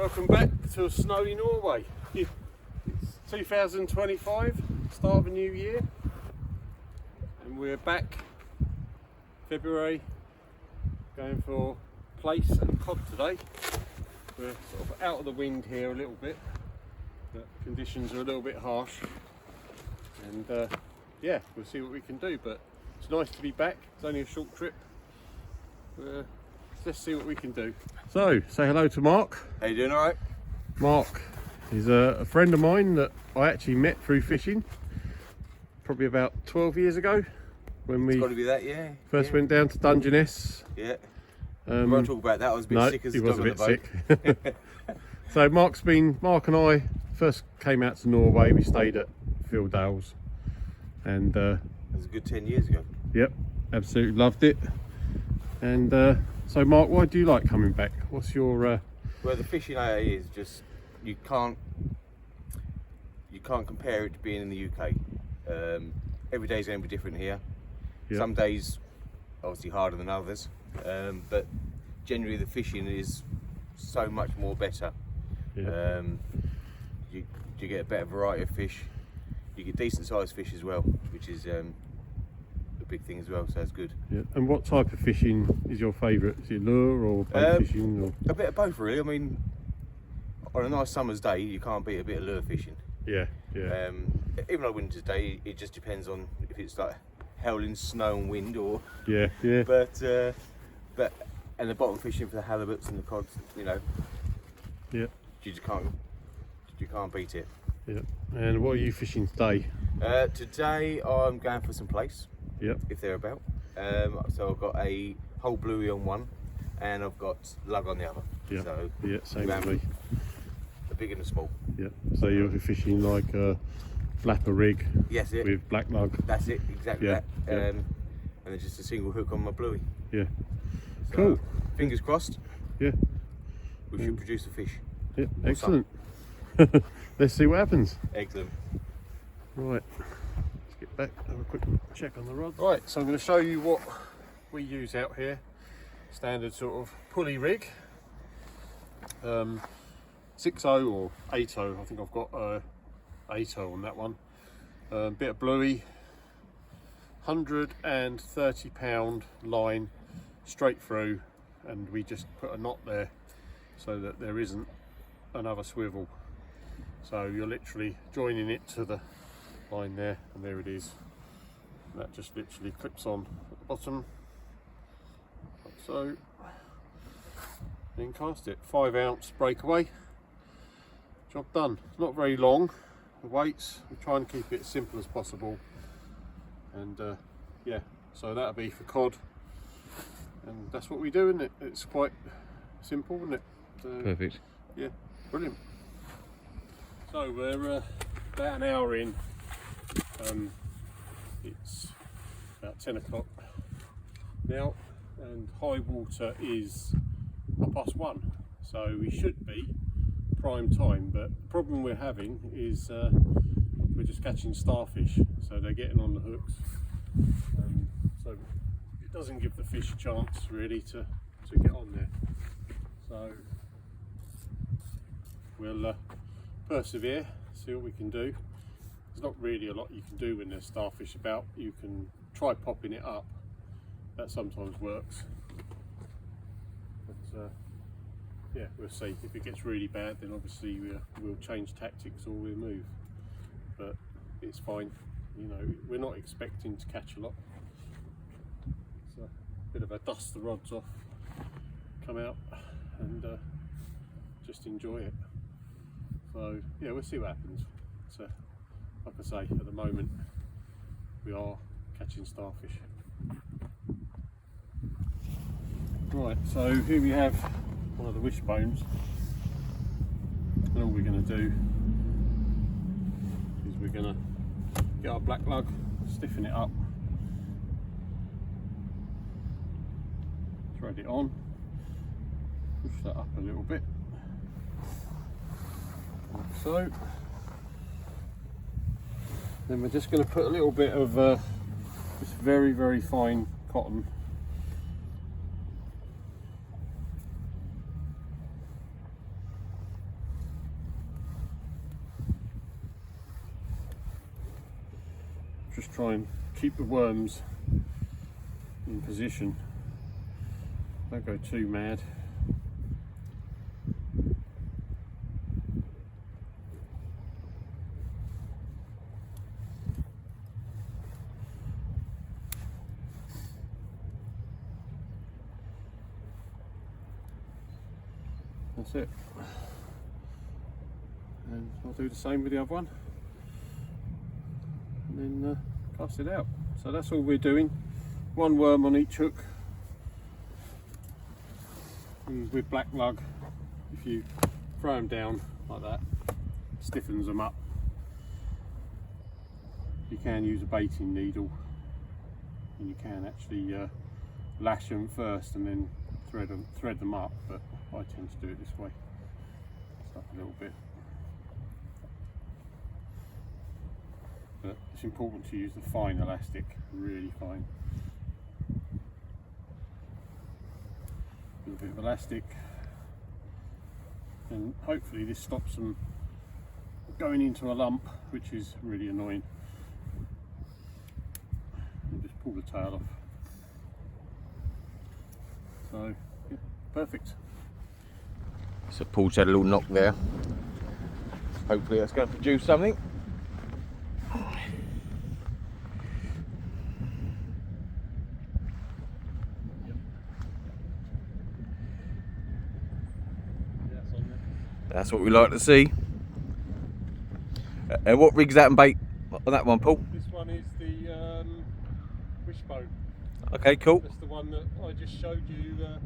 Welcome back to snowy Norway. It's 2025, start of a new year, and we're back February, going for Plaice and Cod today. We're sort of out of the wind here a little bit, but conditions are a little bit harsh, and yeah, we'll see what we can do, but it's nice to be back. It's only a short trip. Let's see what we can do. So, say hello to Mark. How you doing, alright? Mark is a friend of mine that I actually met through fishing probably about 12 years ago when we It's got to be that, yeah. first went down to Dungeness. Yeah. We won't talk about that. I was a bit sick as a dog on the boat. Sick. So Mark and I first came out to Norway. We stayed at Fieldales, and That was a good 10 years ago. yep, absolutely loved it. And so Mark, why do you like coming back? What's your Well, the fishing area is just, you can't compare it to being in the UK. Every day's going to be different here. Yep. Some days obviously harder than others, but generally the fishing is so much more better. yeah. You get a better variety of fish. You get decent sized fish as well, which is a big thing as well, so that's good. Yeah. And what type of fishing is your favourite? Is it lure or bait fishing? Or? A bit of both, really. I mean, on a nice summer's day, you can't beat a bit of lure fishing. Yeah, yeah. Even on a winter's day, it just depends on if it's like howling snow and wind, or Yeah, yeah. but and the bottom fishing for the halibuts and the cods, you know, Yeah, you can't beat it. yeah. And what are you fishing today? Today I'm going for some Plaice, Yep. if they're about. So I've got a whole bluey on one, and I've got lug on the other. Yeah. So Yeah, same as me. the big and the small. Yeah. So you're fishing like a flapper rig Yes, it. with black lug. That's it, exactly Yeah, that. yeah. And it's just a single hook on my bluey. Yeah. So, Cool. Fingers crossed. Yeah. We should produce a fish. Yeah. Or Excellent. Let's see what happens. Excellent. Right. Let's get back. Have a quick check on the rod. Right. So I'm going to show you what we use out here. Standard sort of pulley rig. 6.0 or 8.0. I think I've got 8.0 on that one. Bit of bluey. 130 pound line straight through, and we just put a knot there so that there isn't another swivel. So you're literally joining it to the line there, and there it is. And that just literally clips on at the bottom, like so. Then cast it. 5 ounce breakaway. Job done. It's not very long. The weights, we try and keep it as simple as possible. And yeah, so that'll be for cod, and that's what we do, isn't it? It's quite simple, isn't it? Perfect. Yeah, brilliant. So we're about an hour in. It's about 10 o'clock now, and high water is 1:30, so we should be prime time. But the problem we're having is we're just catching starfish, so they're getting on the hooks. So it doesn't give the fish a chance really to get on there. So we'll persevere, see what we can do. There's not really a lot you can do when there's starfish about. You can try popping it up, that sometimes works. But yeah, we'll see. If it gets really bad, then obviously we'll change tactics or we'll move. But it's fine, you know, we're not expecting to catch a lot. It's a bit of a dust the rods off, come out and just enjoy it. So yeah, we'll see what happens. So like I say, at the moment we are catching starfish. Right, so here we have one of the wishbones, and all we're going to do is we're going to get our black lug, stiffen it up, thread it on, push that up a little bit, like so. Then we're just going to put a little bit of this very, very fine cotton just try and keep the worms in position. Don't go too mad. That's it. And I'll do the same with the other one. And then cast it out. So that's all we're doing. One worm on each hook. And with black lug, if you throw them down like that, stiffens them up. You can use a baiting needle, and you can actually lash them first and then thread them up, but I tend to do it this way. Stuff a little bit. But it's important to use the fine elastic, really fine. A little bit of elastic, and hopefully this stops them going into a lump, which is really annoying. And just pull the tail off. So, yeah, perfect. So Paul's had a little knock there. Hopefully that's going to produce something. That's what we like to see. And what rig's that and bait on that one, Paul? This one is the wishbone. Okay, cool. That's the one that I just showed you how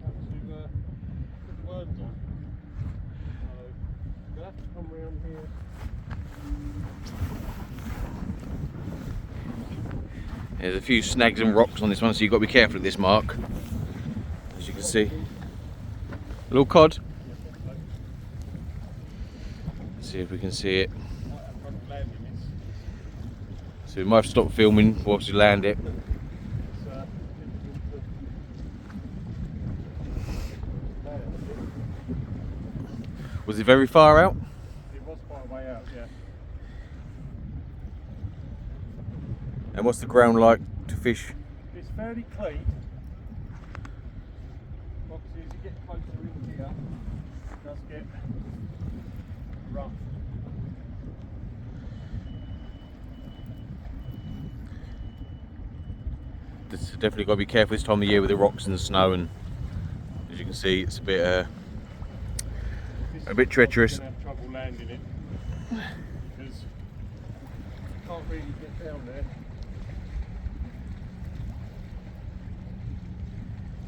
to put the worms on. So you'll have to come around here. There's a few snags and rocks on this one, so you've got to be careful at this mark. As you can see. A little cod. See if we can see it. So we might have to stop filming whilst we land it. Was it very far out? It was quite a way out, yeah. And what's the ground like to fish? It's fairly clean. Obviously as you get closer in here, it does get rough. There's definitely got to be careful this time of year with the rocks and the snow, and as you can see it's a bit treacherous. You're going to have trouble landing it because you can't really get down there.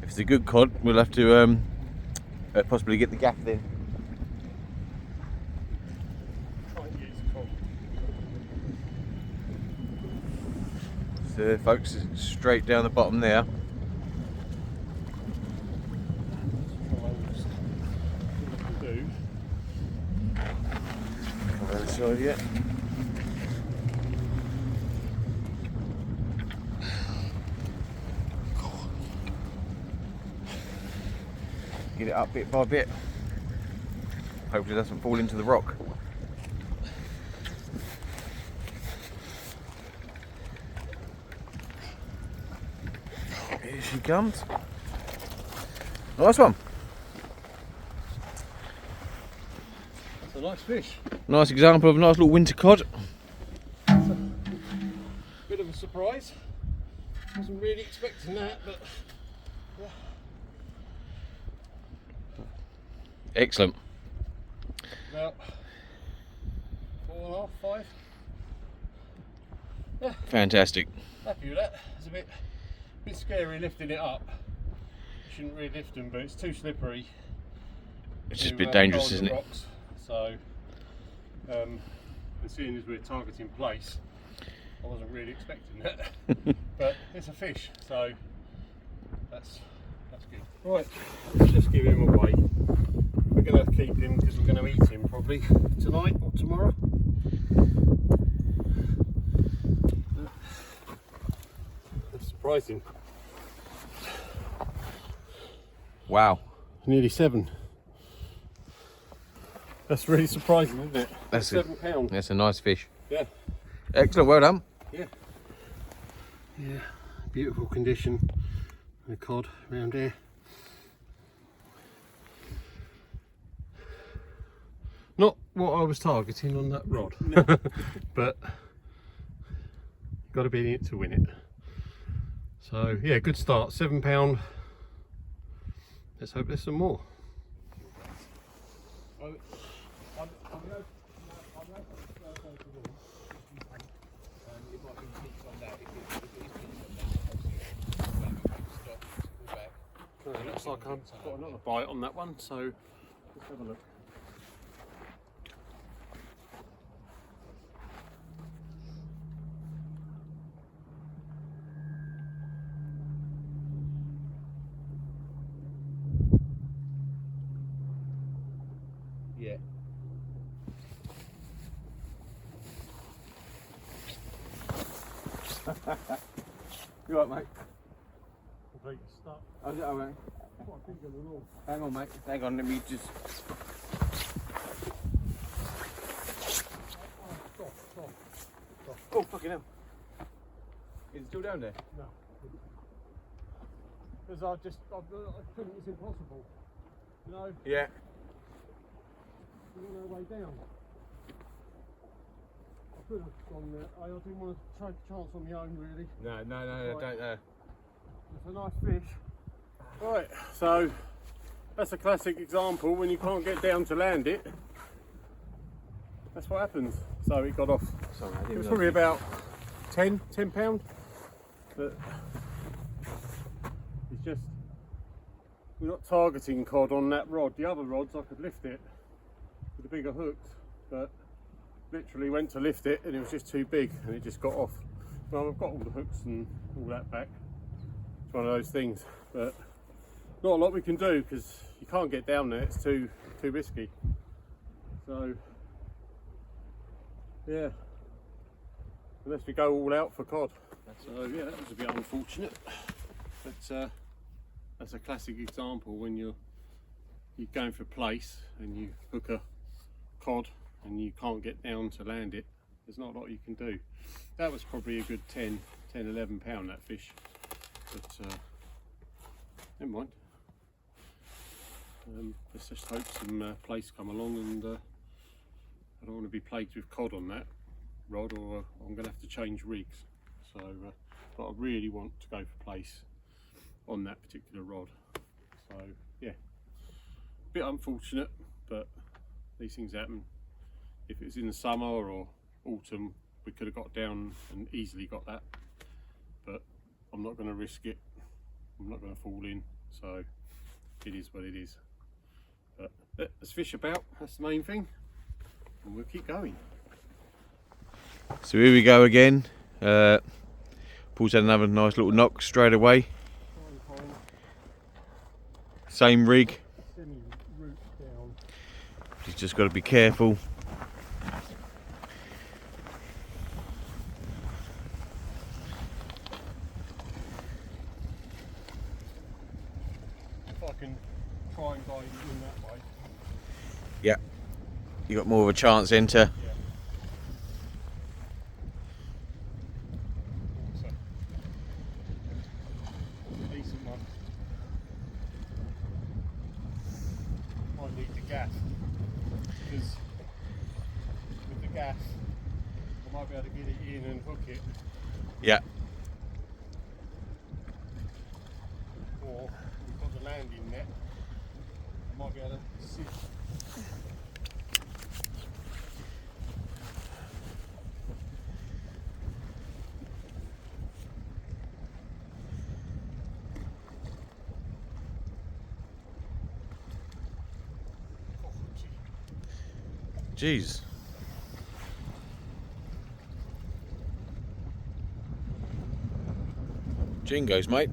If it's a good cod, we'll have to possibly get the gaff in. Try and use the cod. So folks, it's straight down the bottom there. Side yet. Get it up bit by bit. Hopefully it doesn't fall into the rock. Here she comes. Nice one. That's a nice fish. Nice example of a nice little winter cod. Bit of a surprise. Wasn't really expecting that, but yeah. Excellent. About 4.5, 5. Yeah, Fantastic. happy with that. It's a bit scary lifting it up. You shouldn't really lift them, but it's too slippery. It's just a bit dangerous, hold the isn't it? rocks. So, and seeing as we're targeting Plaice, I wasn't really expecting that. But it's a fish, so that's good. Right, let's just give him away. We're going to keep him because we're going to eat him probably tonight or tomorrow. That's surprising. Wow. Nearly 7. That's really surprising, isn't it? That's £7. That's a nice fish. Yeah. Excellent, well done. Yeah. Yeah, beautiful condition. The cod around here. Not what I was targeting on that rod, no. But got to be in it to win it. So yeah, good start. £7. Let's hope there's some more. It looks like I've got another bite on that one, so let's have a look. Yeah. You right, mate? Complete stuff. Oh, is it alright? Hang on, mate. Hang on, let me just. Oh, fucking hell. Is it still down there? No. Because I couldn't, it's impossible. You know? Yeah. There's no way down. I could have gone there. I didn't want to take a chance on my own, really. No, Right. don't. It's a nice fish. Right, so that's a classic example when you can't get down to land it. That's what happens. So it got off. Sorry, It was probably about £10. But it's just, we're not targeting cod on that rod. The other rods I could lift it with the bigger hooks, but literally went to lift it and it was just too big and it just got off. Well, I've got all the hooks and all that back. It's one of those things, but not a lot we can do because you can't get down there. It's too risky. So yeah, unless we go all out for cod. So yeah, that was a bit unfortunate, but that's a classic example when you're going for plaice and you hook a cod and you can't get down to land it. There's not a lot you can do. That was probably a good 11 pound, that fish, but never mind. Let's just hope some plaice come along, and I don't want to be plagued with cod on that rod, or I'm going to have to change rigs. So but I really want to go for plaice on that particular rod. So yeah, a bit unfortunate, but these things happen. If it was in the summer or autumn, we could have got down and easily got that, but I'm not going to risk it. I'm not going to fall in, so it is what it is. But let's fish about, that's the main thing, and we'll keep going. So here we go again. Paul's had another nice little knock straight away. Same rig. He's just got to be careful. If I can try and guide it in that way. Yeah, you got more of a chance enter. Yeah. Also, a decent one. Might need the gas, because with the gas I might be able to get it in and hook it, Yeah. or we've got the landing net, I might be able to sit. Jeez. Jingos, mate.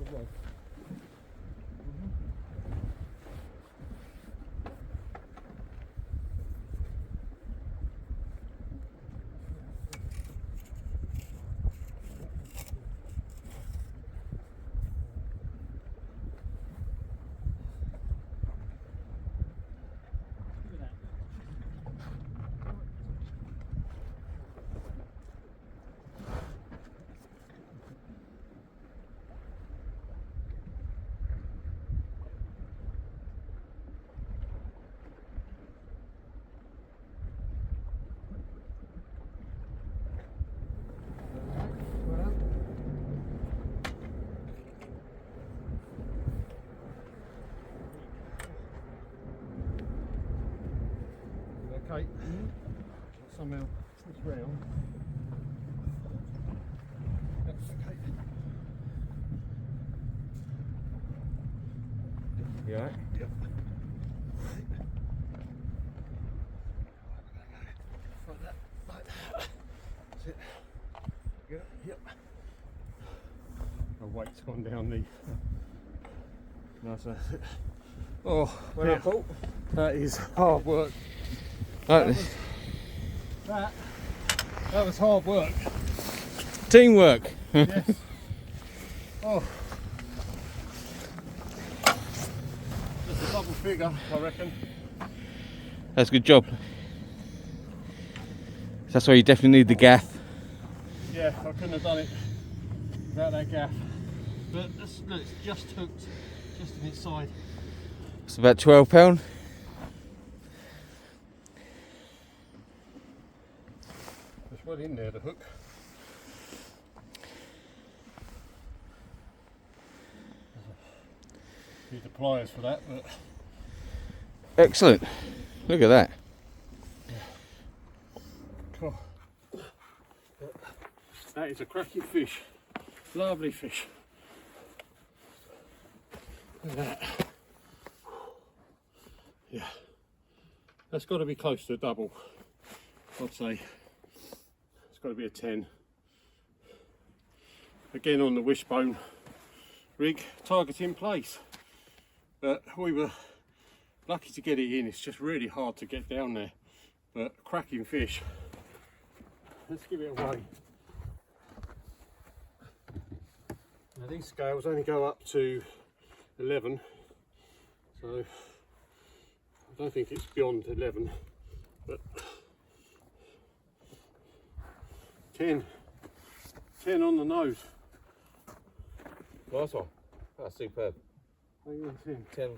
the rod. Okay, somehow twist round. That's okay. You alright? Yep. Like that. That's it. Yep. My weight's gone down the. Nice. That's it. Oh, Well done, Paul. that is hard work. That was hard work. Teamwork. Yes. Oh. Just a double figure, I reckon. That's a good job. That's why you definitely need the gaff. Yeah, I couldn't have done it without that gaff. But look, it's just hooked, just in its side. It's about £12. It's well in there, the hook. Need the pliers for that, but Excellent. Look at that. cool. That is a cracking fish. Lovely fish. Look at that. Yeah. That's got to be close to a double, I'd say. It's got to be a 10. Again on the wishbone rig, targeting Plaice. But we were lucky to get it in. It's just really hard to get down there. But cracking fish. Let's give it away. Now these scales only go up to 11. So I don't think it's beyond 11. But 10 on the nose. Nice one. That's superb. 10. 10.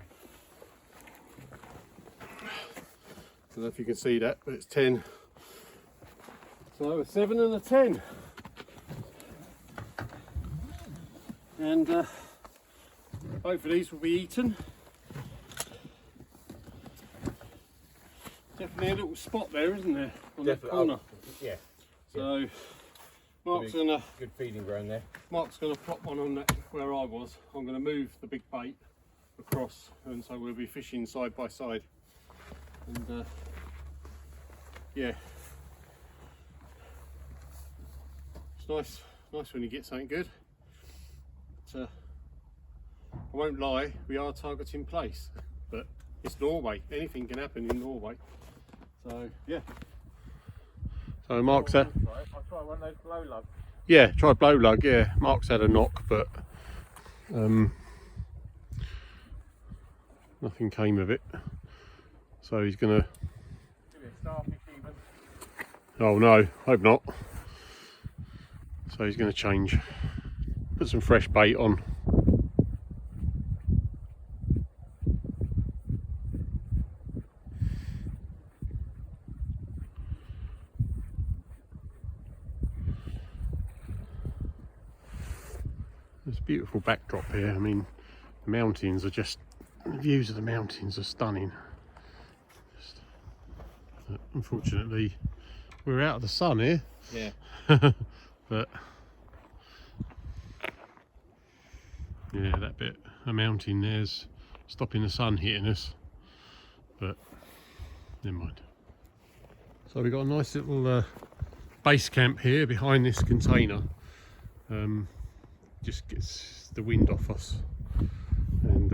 I don't know if you can see that, but it's 10. So a 7 and a 10. And hopefully these will be eaten. Definitely a little spot there, isn't there? On the corner. Yeah. So Mark's gonna Good feeding ground there. plop one on that where I was. I'm gonna move the big bait across, and so we'll be fishing side by side. And yeah, it's nice when you get something good. But, I won't lie, we are targeting Plaice, but it's Norway. Anything can happen in Norway. So yeah. So Mark's I'll try one of those blow lugs. yeah, tried blow lug. Yeah, Mark's had a knock, but nothing came of it. So he's gonna. Give it a starfish even. Oh no, hope not. So he's gonna change. Put some fresh bait on. There's a beautiful backdrop here. I mean, the mountains are just, the views of the mountains are stunning. Unfortunately, we're out of the sun here. Yeah. But yeah, that bit, a mountain there's stopping the sun hitting us. But never mind. So we've got a nice little base camp here behind this container. just gets the wind off us, and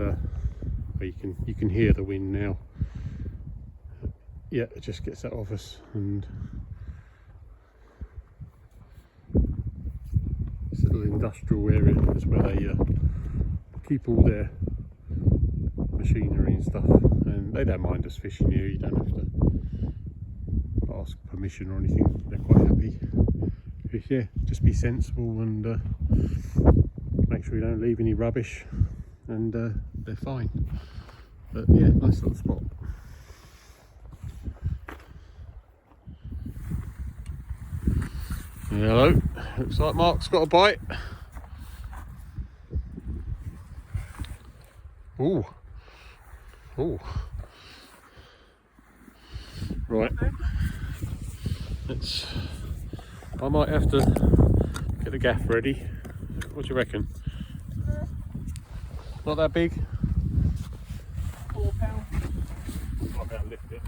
you can hear the wind now. Yeah, it just gets that off us. And this little industrial area is where they keep all their machinery and stuff, and they don't mind us fishing here. You don't have to ask permission or anything. They're quite happy. Yeah, just be sensible and make sure you don't leave any rubbish, and they're fine. But yeah, nice little spot. Hello, looks like Mark's got a bite. Ooh. Ooh. Right. I might have to get the gaff ready. What do you reckon? Not that big? £4. Might be able to lift it.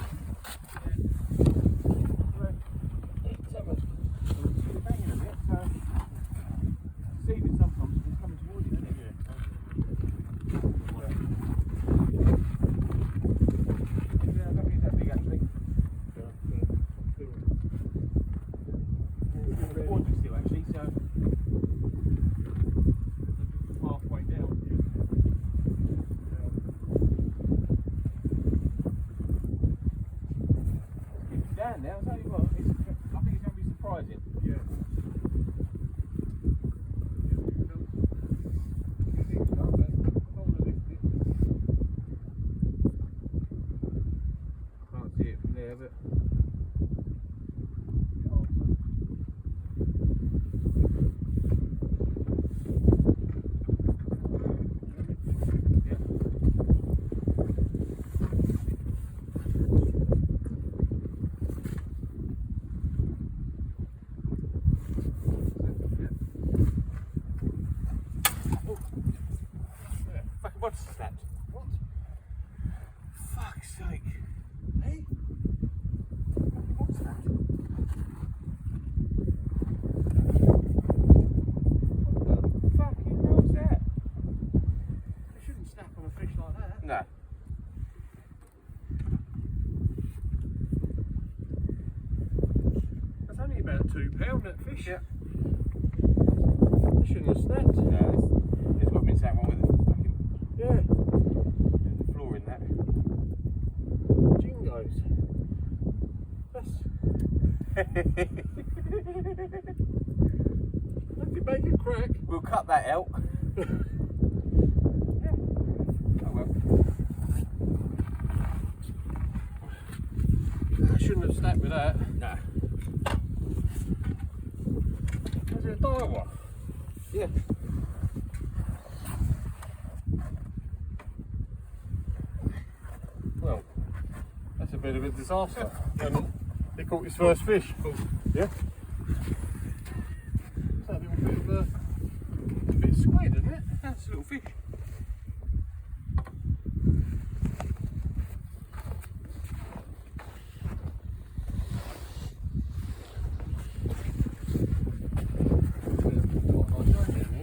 What's that? What? Fuck's sake. Hey? What's that? What the fucking hell's that? They shouldn't snap on a fish like that. No. That's only about £2, that fish. Yeah. They shouldn't have snapped. No, it's got to be that one with it. Yeah. There's the floor in that. Jingos. That's... If you make a crack. We'll cut that out. Yeah. Oh well. I shouldn't have snapped with that. No. Was it a Daiwa? Yeah. Well, that's a bit of a disaster. And he caught his first fish. Yeah. It's a little bit of a bit of squid, isn't it? That's a little fish.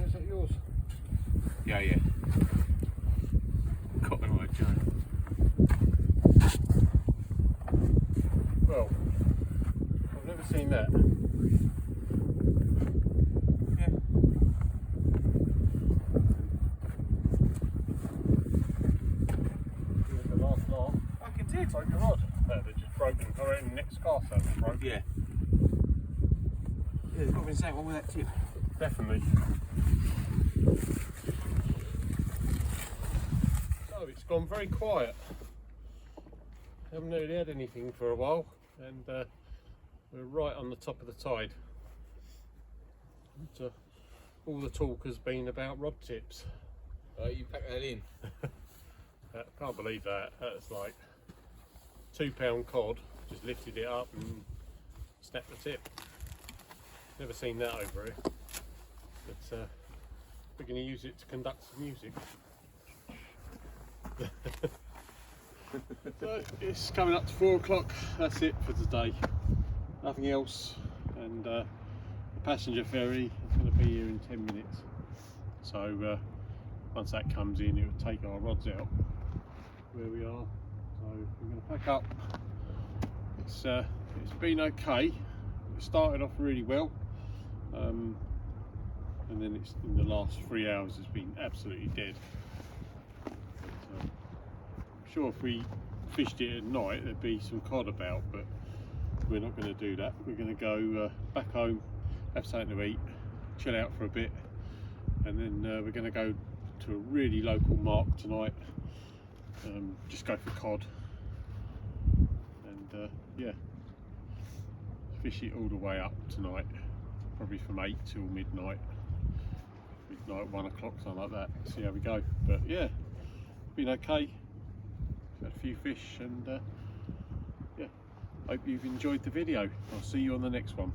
Is that yours? Yeah, yeah. Got an eye giant. Well, I've never seen that. Yeah. The last laugh. I can did. Broke your rod. They're just broken. I reckon next cast that was broken. Yeah. Yeah, there's got to be something wrong with that tip. Definitely. So it's gone very quiet. Haven't really had anything for a while, and we're right on the top of the tide. And, all the talk has been about rod tips. You pack that in. I can't believe that. That's like £2 cod. Just lifted it up and snapped the tip. Never seen that over here. But we're going to use it to conduct some music. So it's coming up to 4 o'clock. That's it for today. Nothing else. And the passenger ferry is going to be here in 10 minutes. So once that comes in, it will take our rods out where we are. So we're going to pack up. It's been okay. It started off really well, and then it's in the last 3 hours it's been absolutely dead. So I'm sure if we fished it at night there'd be some cod about, but we're not going to do that. We're going to go back home, have something to eat, chill out for a bit, and then we're going to go to a really local mark tonight, just go for cod, and yeah, fish it all the way up tonight, probably from 8 till midnight, 1 o'clock, something like that. See how we go. But yeah, been okay, had a few fish, and yeah, hope you've enjoyed the video. I'll see you on the next one.